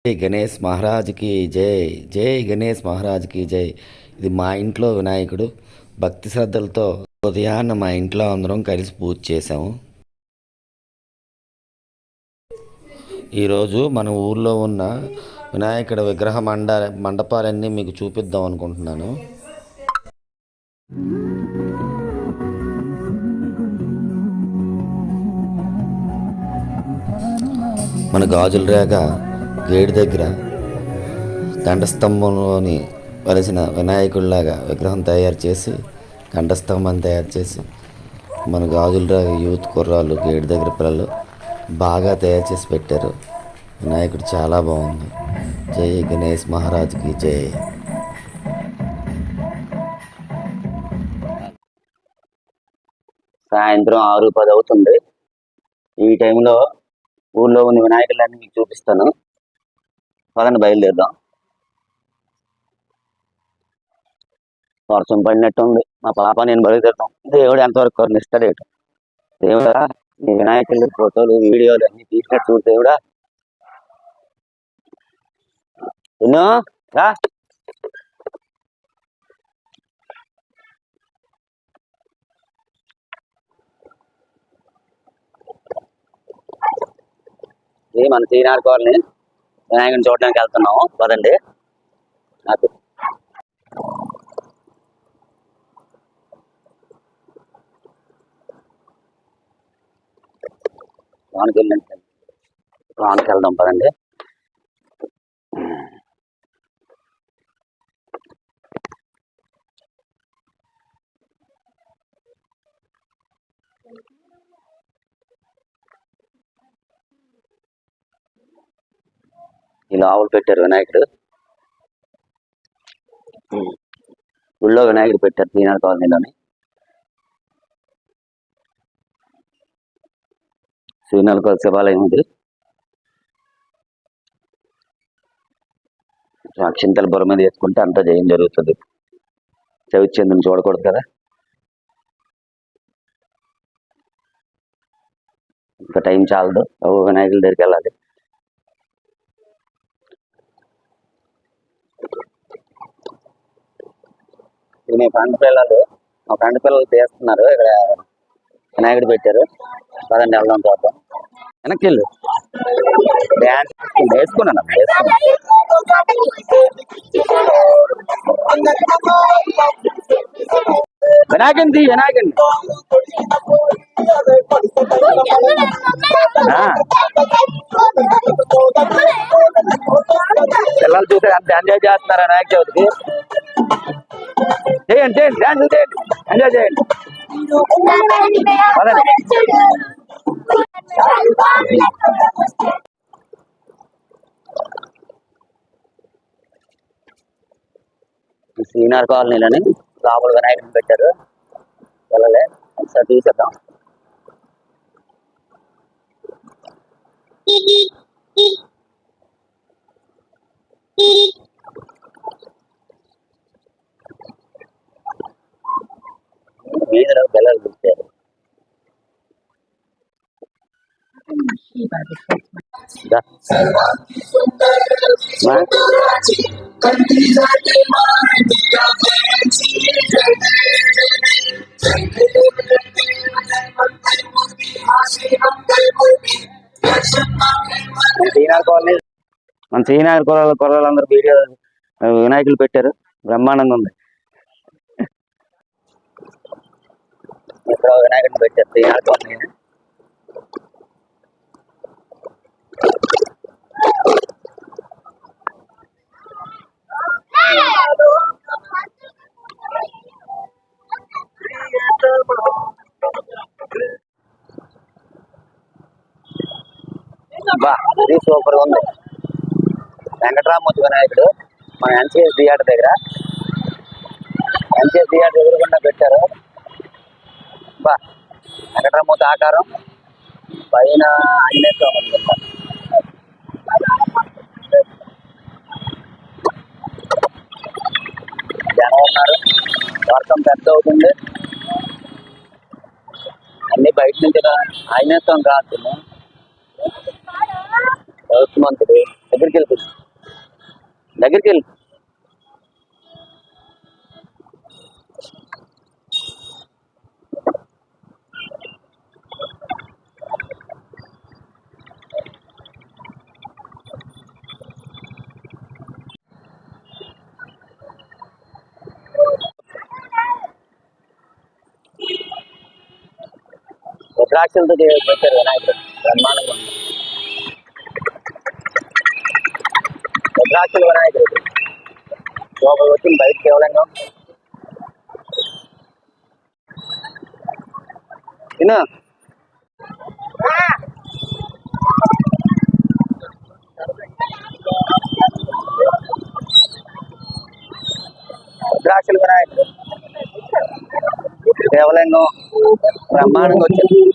జై గణేష్ మహారాజ్కి జై. జై గణేష్ మహారాజ్కి జై. ఇది మా ఇంట్లో వినాయకుడు. భక్తి శ్రద్ధలతో ఉదయాన్న మా ఇంట్లో అందరం కలిసి పూజ చేసాము. ఈరోజు మన ఊర్లో ఉన్న వినాయకుడి విగ్రహ మండపాలన్నీ మీకు చూపిద్దాం అనుకుంటున్నాను. మన గాజుల రేగ గేటు దగ్గర గంటస్తంభంలోని వెలిసిన వినాయకుడిలాగా విగ్రహం తయారు చేసి గంటస్తంభాన్ని తయారు చేసి మన గాజుల రేగ యూత్ కుర్రాళ్ళు గేటు దగ్గర పిల్లలు బాగా తయారు చేసి పెట్టారు. వినాయకుడు చాలా బాగుంది. జై గణేష్ మహారాజ్కి జై. సాయంత్రం 6:10 అవుతుంది. ఈ టైంలో ఊళ్ళో ఉన్న వినాయకులన్నీ మీకు చూపిస్తాను. పదండి బయలుదేరుదాం. వర్షం పడినట్టుంది. మా పాప నేను బయలుదేరుతాం. దేవుడు ఎంతవరకు కరుణిస్తాడేట. దేవుడా నీ వినాయకుల ఫోటోలు వీడియోలు అన్ని తీసినట్టు చూడు దేవుడా. ఎన్నో రా. ఇది మన శ్రీనాథ్ కాలనీ వినాయకుని చూడడానికి వెళ్తున్నాము. పదండి. నాకు లోనికి వెళ్దాం పదండి. ఇలా ఆవులు పెట్టారు వినాయకుడు. ఊళ్ళో వినాయకుడు పెట్టారు శ్రీనాథ్ కాలనీలోని. శ్రీనాథ్ కాలనీ శివాలయం ఇది. అక్షింతల బుర్ర మీద వేసుకుంటే అంతా జయం జరుగుతుంది. చవిచంద్రుని చూడకూడదు కదా. ఇంకా టైం చాలదు. వినాయకుల దగ్గరికి వెళ్ళాలి. ఇది మీ ఫ్రెండ్ పిల్లలు, మా ఫ్రెండ్ పిల్లలు తీస్తున్నారు. ఇక్కడ వినాయకుడు పెట్టారు. పదండి వెళ్దాం చూద్దాం. వెనక్కి వెళ్ళు. డ్యాన్స్ వేసుకున్నాను. వినాయకుడి వినాయకుడి పిల్లలు చూస్తే అంత ఎంజాయ్ చేస్తున్నారా వినాయక చవితికి. చేయండి చేయండి డ్యాన్స్ చేయండి, ఎంజాయ్ చేయండి. శ్రీనాథ్ కాలనీలని లోపల వినాయకుడిని పెట్టారు. వెళ్ళలే ఒకసారి తీసేద్దాం. వీధిలో పిల్లలు పెట్టారు. మన శ్రీనగర్ కుర్రాళ్ళందరూ వీడియో వినాయకులు పెట్టారు. బ్రహ్మాండంగా ఉంది. ఇక్కడ వినాయకుడిని పెట్టారు శ్రీనగర్ కాలనీ. ఇది సూపర్ గా ఉంది. వెంకటరామూర్తి వినాయకుడు మన ఎన్సిఎస్ థియేటర్ దగ్గర. ఎన్సిఎస్ థియేటర్ ఎదురుకుండా పెట్టారు. వెంకటరామూర్తి ఆకారం పైన ఆంజనేయ స్వామి అనుకుంటారు. జనం ఉన్నారు. వర్షం పెద్ద అవుతుంది. అన్ని బయట నుంచి ఆంజనేయ స్వామి కాస్తుంది. గౌతమంతుడు దగ్గరికి వెళ్ళి దగ్గరికి వెళ్ళి ద్రాక్షలతో పెట్టారు వినాయకుడు బ్రహ్మాండంగా ఉంది. ద్రాక్షల వినాయకుడు లోపల వచ్చి బయట కేవలంగా తిన ద్రాక్షల వినాయకుడు కేవలంగా బ్రహ్మాండంగా వచ్చింది.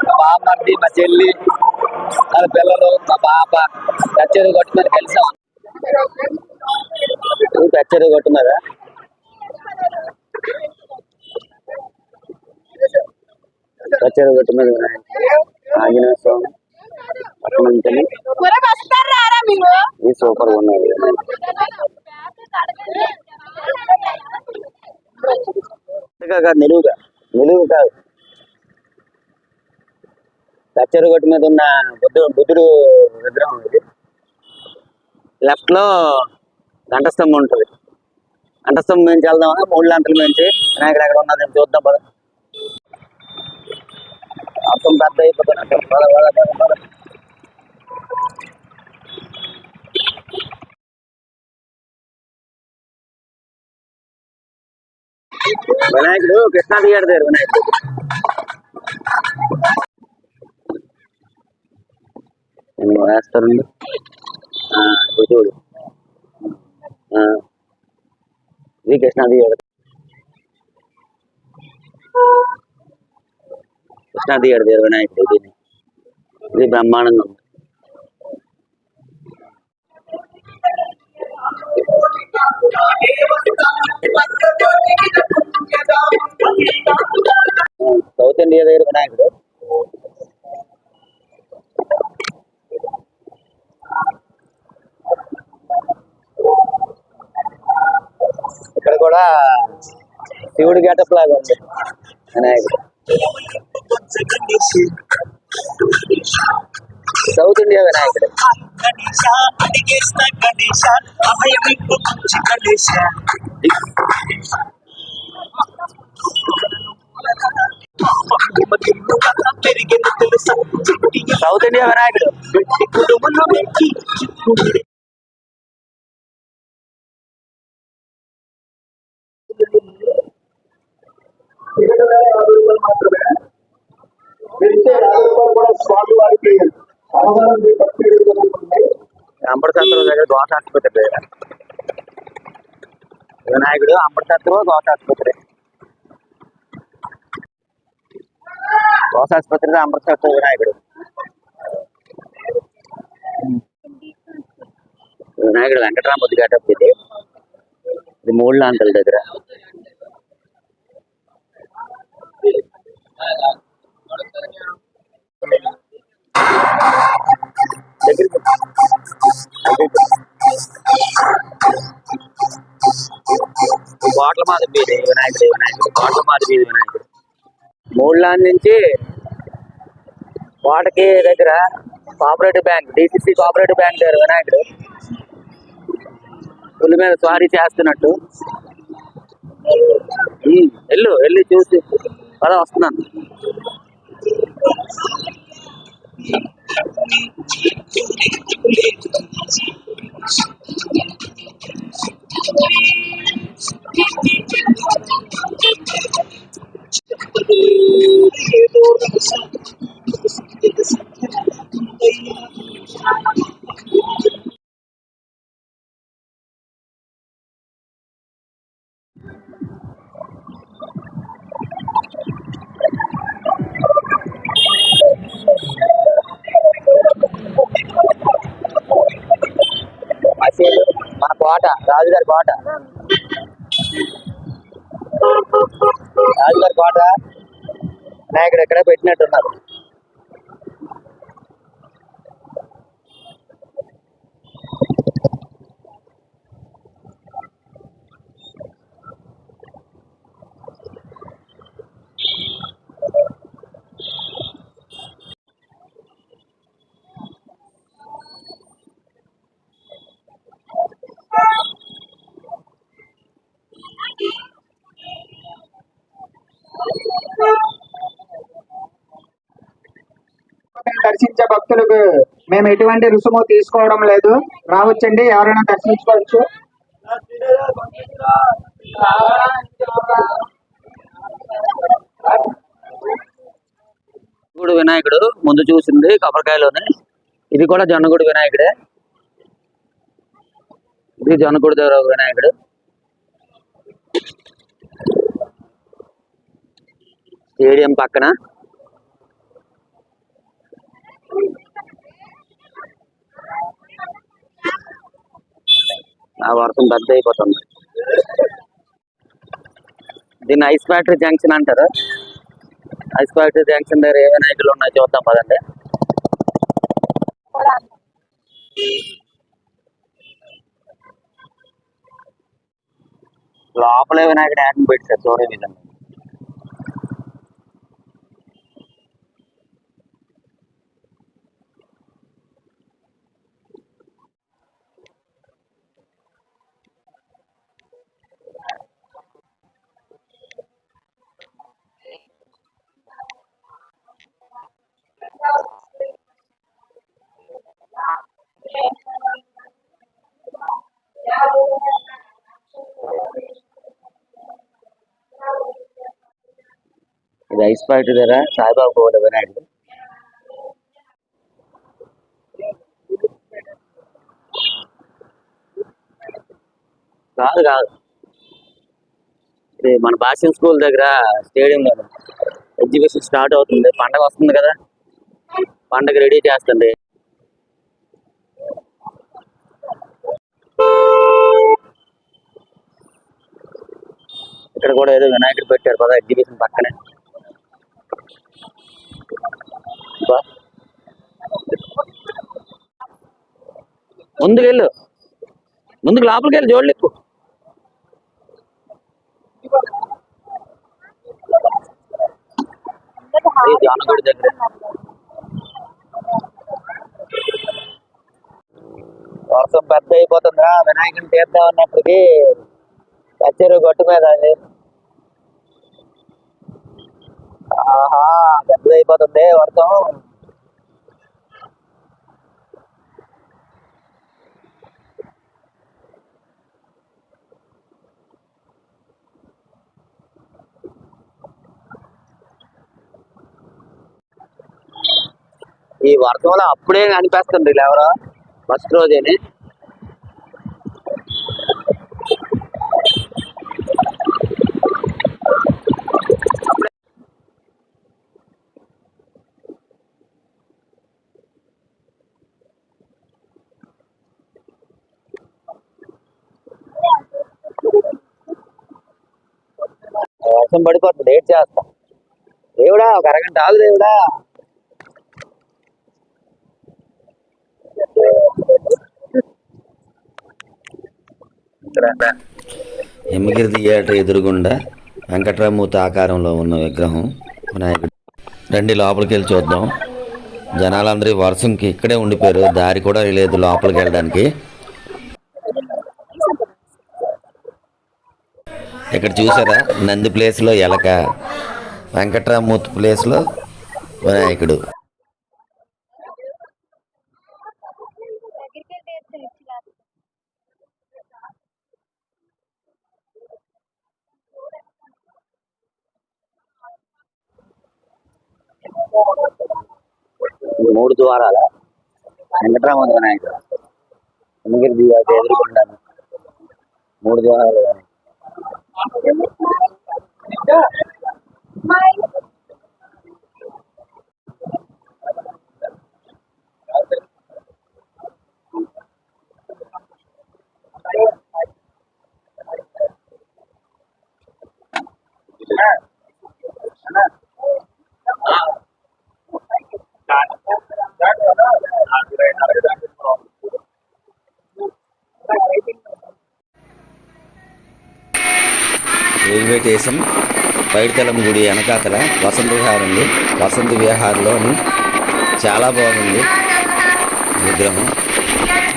మా బామ్మర్ది మా చెల్లి వాళ్ళ పిల్లలు మా పాప కచ్చేరు కొట్టుకుని కలిసాం. కచ్చేరు కొట్టున్నారా? కచ్చేరు కొట్టు మీద ఆంజనేయ స్వామి పక్కన ఉంటుంది. ఇది సూపర్ గా ఉన్నది. నిలువుగా నిలువు కాదు, కచ్చేరు కొట్టు మీద ఉన్న బుద్ధుడు విగ్రహం ఇది. లెఫ్ట్ లో గంటస్తంభం ఉంటుంది. గంటస్తంభం నుంచి వెళ్దామని 3 గంటల నుంచి వినాయకుడు ఎక్కడ ఉన్నది చూద్దాం పద. మొత్తం పెద్ద అయిపోతున్నట్టు వినాయకుడు కృష్ణా థియేటర్ దగ్గర వినాయకుడు వేస్తారండి. చూడు ఇది కృష్ణా థియేటర్. కృష్ణా థియేటర్ దగ్గర వినాయకుడు ఇది బ్రహ్మాండంగా ఉంది. సౌత్ ఇండియా దగ్గర వినాయకుడు ఇక్కడ కూడా శివుడి గెటప్ లాగా ఉంది వినాయకుడు. సౌత్ ఇండియా వినాయకుడు. సౌత్ ఇండియా వినాయకుడు అంబరసత్రం దగ్గర దోశ ఆసుపత్రి దగ్గర వినాయకుడు. అంబరసత్రం దోశ ఆసుపత్రి, దోశ ఆసుపత్రి అంబరసత్రం వినాయకుడు. వినాయకుడు వెంకటరామూర్తి గెటప్ ఇది. ఇది 3 లాంతల దగ్గర. కోట్ల మాది వీధి వినాయకుడు. కోట్ల మాది వీధి వినాయకుడు. 3 లాంటి నుంచి కోటకి దగ్గర cooperative bank, DCC cooperative bank దగ్గర వినాయకుడు పులి మీద స్వారీ చేస్తున్నట్టు. వెళ్ళి చూసి అలా వస్తున్నాను. కోట, రాజుగారి కోట, రాజుగారి కోట వినాయకుడు ఎక్కడ పెట్టినట్టున్నారు. దర్శించే భక్తులకు మేము ఎటువంటి రుసుము తీసుకోవడం లేదు, రావచ్చండి, ఎవరైనా దర్శించుకోవచ్చు. జొన్నగుడి వినాయకుడు ముందు చూసింది కొబ్బరికాయలోనే, ఇది కూడా జొన్నగుడి వినాయకుడే. ఇది జొన్నగుడి దగ్గర వినాయకుడు. స్టేడియం పక్కన ఆ వర్షం పెద్ద అయిపోతుంది. దీన్ని ఐస్ ఫ్యాక్టరీ జంక్షన్ అంటారు. ఐస్ ఫ్యాక్టరీ జంక్షన్ దగ్గర ఏ వినాయకులు ఉన్నాయి చూద్దాం పదండి. లోపలే వినాయకుడు యాక్షన్ పెట్టారు చూడే విధంగా. ఇది ఐస్ ఫ్యాక్టరీ దగ్గర సాయిబాబా గోడ వినాయకుడు. కాదు కాదు, ఇది మన భాష్యం స్కూల్ దగ్గర స్టేడియంలో ఎగ్జిబిషన్ స్టార్ట్ అవుతుంది. పండగ వస్తుంది కదా, పండగ రెడీ చేస్తుంది. ఇక్కడ కూడా ఏదో వినాయకుడు పెట్టారు కదా ఎగ్జిబిషన్ పక్కనే. ముందుకు వెళ్ళు, ముందుకు లోపలికి వెళ్ళి జోళ్ళెక్కు. జానగుడి దగ్గర వర్షం పెద్ద అయిపోతుందా, వినాయకుని తీర్థం అన్నప్పటికీ కచ్చేరు గట్టు మీద అది. ఆహా, పెద్ద అయిపోతుంది వర్షం. ఈ వర్షంలో అప్పుడే అనిపిస్తుంది ఎవరో ఫస్ట్ రోజేని. వర్షం పడిపోతుంది, లేట్ చేస్తాం. దేవుడా ఒక అరగంట ఆగు దేవుడా. హిమగిరి థియేటర్ ఎదురుగుండా వెంకట్రామూర్తి ఆకారంలో ఉన్న విగ్రహం వినాయకుడు. రండి లోపలికి వెళ్ళి చూద్దాం. జనాలందరూ వర్షంకి ఇక్కడే ఉండిపోయారు, దారి కూడా లేదు లోపలికి వెళ్ళడానికి. ఇక్కడ చూసారా, నంది ప్లేస్లో ఎలక, వెంకట్రామూర్తి ప్లేస్లో వినాయకుడు. మూడు ద్వారాల వెంకట్రామూర్తి వినాయకుడు హిమగిరి థియేటర్ ఎదురుకుంటాను. మూడు ద్వారాలు రైల్వే స్టేషన్ పైడితలం గుడి వెనకాతల వసంత విహార్ ఉంది. వసంత విహార్లోని చాలా బాగుంది విగ్రహం.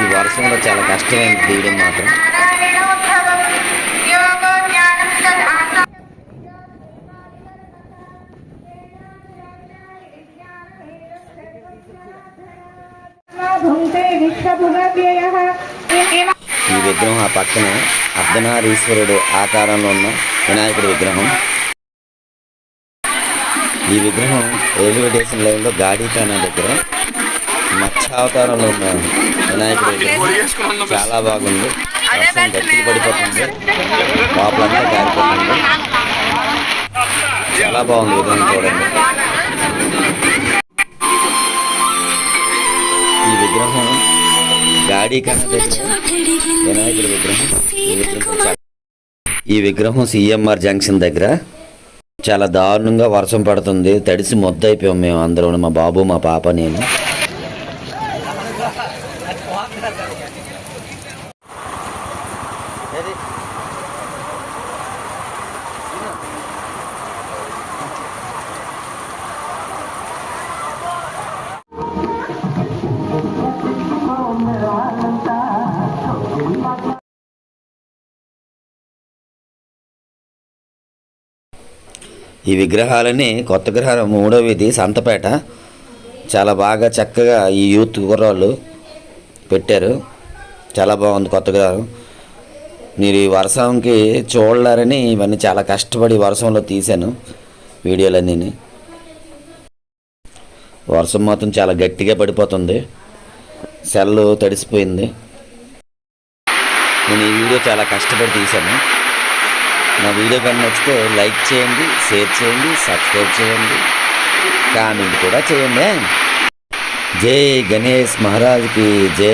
ఈ వర్షంలో చాలా కష్టమైంది తీయడం మాత్రం. ఈ విగ్రహం ఆ పక్కన అర్ధనారీశ్వరుడు ఆకారంలో ఉన్న వినాయకుడి విగ్రహం. ఈ విగ్రహం రైల్వే స్టేషన్ లైన్లో గాడికానా దగ్గర మత్స్యావతారంలో ఉన్న వినాయకుడి విగ్రహం చాలా బాగుంది. వర్షం గట్టిగా పడిపోతుంది, లోపలంతా కారిపోతుంది. చాలా బాగుంది విగ్రహం చూడండి. ఈ విగ్రహం గాడికానా దగ్గర వినాయకుడి విగ్రహం. ఈ విగ్రహం సిఎంఆర్ జంక్షన్ దగ్గర. చాలా దారుణంగా వర్షం పడుతుంది, తడిసి మొద్దయిపోయాం మేము అందరూ, మా బాబు మా పాప నేను. ఈ విగ్రహాలని కొత్త గ్రహం 3వ వీధి సంతపేట చాలా బాగా చక్కగా ఈ యూత్ కుర్రాళ్ళు పెట్టారు. చాలా బాగుంది కొత్త గ్రహం. మీరు ఈ వర్షంకి చూడలేరని ఇవన్నీ చాలా కష్టపడి వర్షంలో తీశాను వీడియోలన్నీ. వర్షం మాత్రం చాలా గట్టిగా పడిపోతుంది, సెల్ తడిసిపోయింది. నేను ఈ వీడియో చాలా కష్టపడి తీశాను. నా వీడియో కానీ నచ్చితే లైక్ చేయండి, షేర్ చేయండి, సబ్స్క్రైబ్ చేయండి, కామెంట్ కూడా చేయండి. జై గణేష్ మహారాజ్కి జై.